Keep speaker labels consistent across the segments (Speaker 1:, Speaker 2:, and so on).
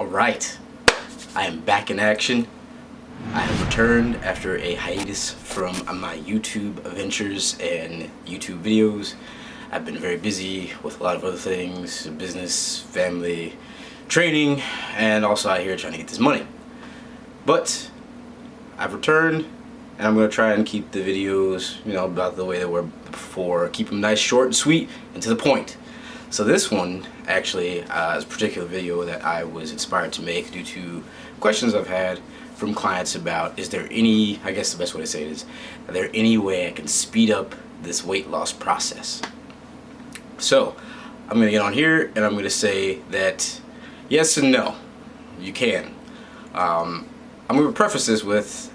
Speaker 1: Alright, I am back in action. I have returned after a hiatus from my YouTube ventures and YouTube videos. I've been very busy with a lot of other things, business, family, training, and also out here trying to get this money. But I've returned, and I'm going to try and keep the videos, about the way they were before. Keep them nice, short, and sweet, and to the point. So this one actually is a particular video that I was inspired to make due to questions I've had from clients about, is there any, I guess the best way to say it is, are there any way I can speed up this weight loss process? So I'm going to get on here and I'm going to say that yes and no, you can. I'm going to preface this with,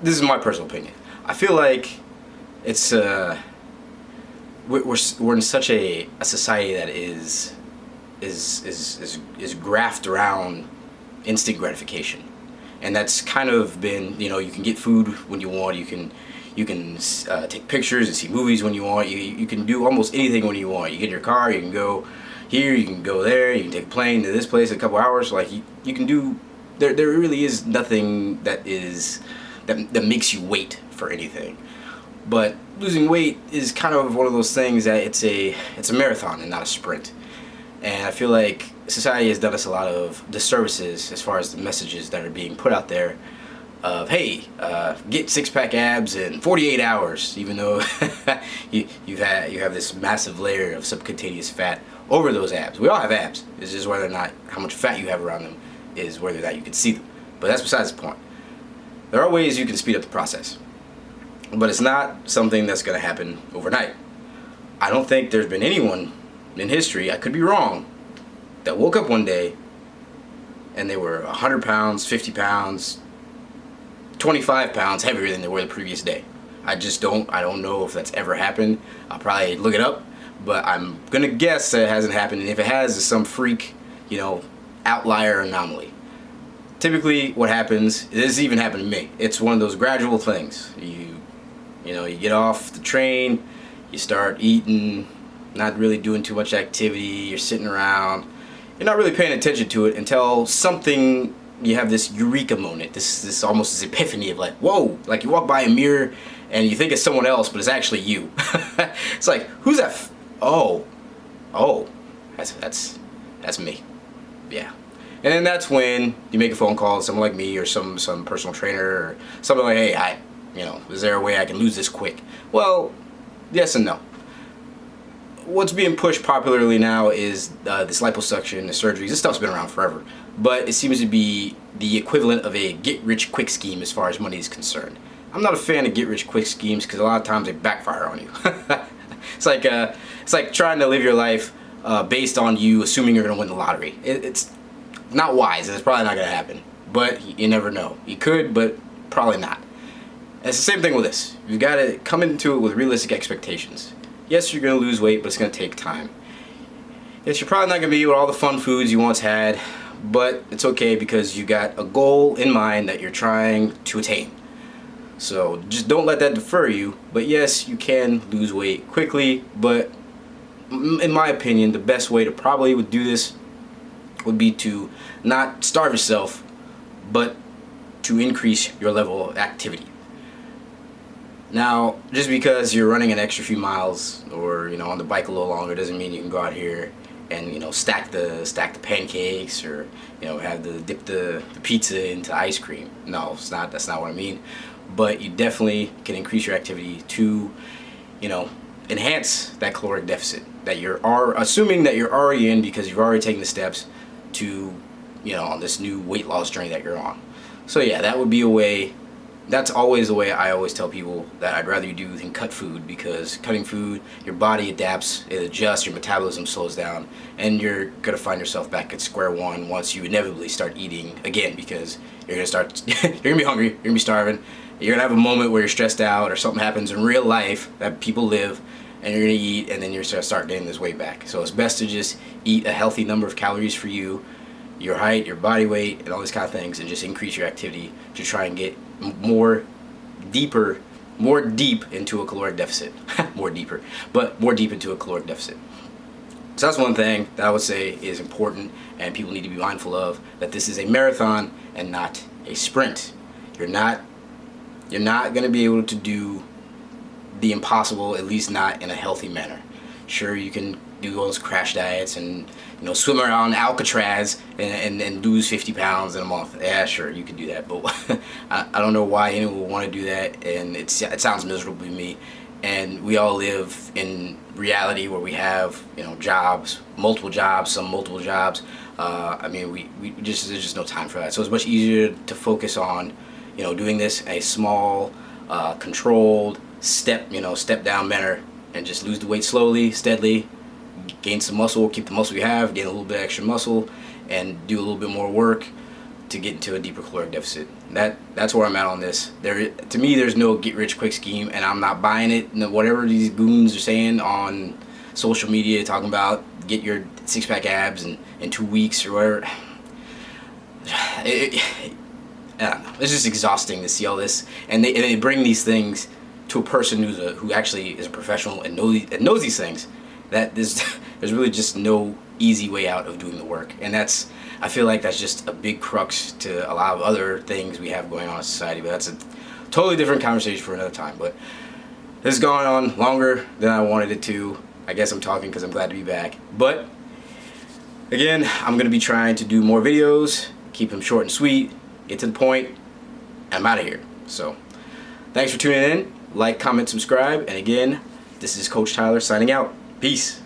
Speaker 1: this is my personal opinion. I feel like it's we're in such a society that is graphed around instant gratification, and that's kind of been, you can get food when you want, you can take pictures and see movies when you want, you can do almost anything when you want. You get in your car, you can go here, you can go there, you can take a plane to this place in a couple hours. Like you can do, there really is nothing that makes you wait for anything. But losing weight is kind of one of those things that it's a marathon and not a sprint. And I feel like society has done us a lot of disservices as far as the messages that are being put out there of, hey, get six-pack abs in 48 hours, even though you have this massive layer of subcutaneous fat over those abs. We all have abs. It's just whether or not how much fat you have around them is whether or not you can see them. But that's besides the point. There are ways you can speed up the process, but it's not something that's going to happen overnight. I don't think there's been anyone in history, I could be wrong, that woke up one day and they were 100 pounds, 50 pounds, 25 pounds heavier than they were the previous day. I don't know if that's ever happened. I'll probably look it up, but I'm going to guess that it hasn't happened, and if it has, it's some freak, outlier anomaly. Typically what happens, this even happened to me, it's one of those gradual things. You get off the train, you start eating, not really doing too much activity, you're sitting around, you're not really paying attention to it until something, you have this eureka moment, this almost this epiphany of like, whoa, like you walk by a mirror and you think it's someone else, but it's actually you. It's like, who's that? Oh, that's me. Yeah. And then that's when you make a phone call to someone like me or some personal trainer or something like, hey, is there a way I can lose this quick? Well, yes and no. What's being pushed popularly now is this liposuction, the surgeries. This stuff's been around forever, but it seems to be the equivalent of a get-rich-quick scheme as far as money is concerned. I'm not a fan of get-rich-quick schemes because a lot of times they backfire on you. It's like trying to live your life based on you assuming you're going to win the lottery. It's not wise, and it's probably not going to happen. But you never know. You could, but probably not. And it's the same thing with this. You've got to come into it with realistic expectations. Yes, you're going to lose weight, but it's going to take time. Yes, you're probably not going to be able to all the fun foods you once had, but it's okay because you got a goal in mind that you're trying to attain. So just don't let that defer you. But yes, you can lose weight quickly, but in my opinion, the best way to probably do this would be to not starve yourself, but to increase your level of activity. Now, just because you're running an extra few miles or on the bike a little longer doesn't mean you can go out here and stack the pancakes or dip the pizza into ice cream. No, that's not what I mean. But you definitely can increase your activity to enhance that caloric deficit that assuming that you're already in, because you've already taken the steps to on this new weight loss journey that you're on. So yeah, that would be a way. That's always the way I always tell people that I'd rather you do than cut food, because cutting food, your body adapts, it adjusts, your metabolism slows down, and you're gonna find yourself back at square one once you inevitably start eating again, because you're gonna be hungry, you're gonna be starving, you're gonna have a moment where you're stressed out or something happens in real life that people live, and you're gonna eat, and then you're gonna start getting this weight back. So it's best to just eat a healthy number of calories for you, your height, your body weight, and all these kind of things, and just increase your activity to try and get more deep into a caloric deficit. more deep into a caloric deficit. So that's one thing that I would say is important, and people need to be mindful of, that this is a marathon and not a sprint. You're not going to be able to do the impossible, at least not in a healthy manner. Sure, you can do all those crash diets and swim around Alcatraz and lose 50 pounds in a month. Yeah, sure, you can do that, but I don't know why anyone would want to do that, and it sounds miserable to me. And we all live in reality where we have jobs, multiple jobs, some multiple jobs. I mean, there's just no time for that. So it's much easier to focus on doing this in a small, controlled step down manner, and just lose the weight slowly, steadily, gain some muscle, keep the muscle you have, gain a little bit extra muscle, and do a little bit more work to get into a deeper caloric deficit. That's where I'm at on this. To me, there's no get rich quick scheme, and I'm not buying it. Whatever these goons are saying on social media, talking about get your 6-pack abs in 2 weeks or whatever. I don't know. It's just exhausting to see all this, and they bring these things to a person who actually is a professional and knows these things. That there's really just no easy way out of doing the work, and I feel like that's just a big crux to a lot of other things we have going on in society. But that's a totally different conversation for another time. But this is going on longer than I wanted it to. I guess I'm talking because I'm glad to be back. But again, I'm going to be trying to do more videos, keep them short and sweet, get to the point. I'm out of here. So thanks for tuning in. Like, comment, subscribe. And again, this is Coach Tyler signing out. Peace.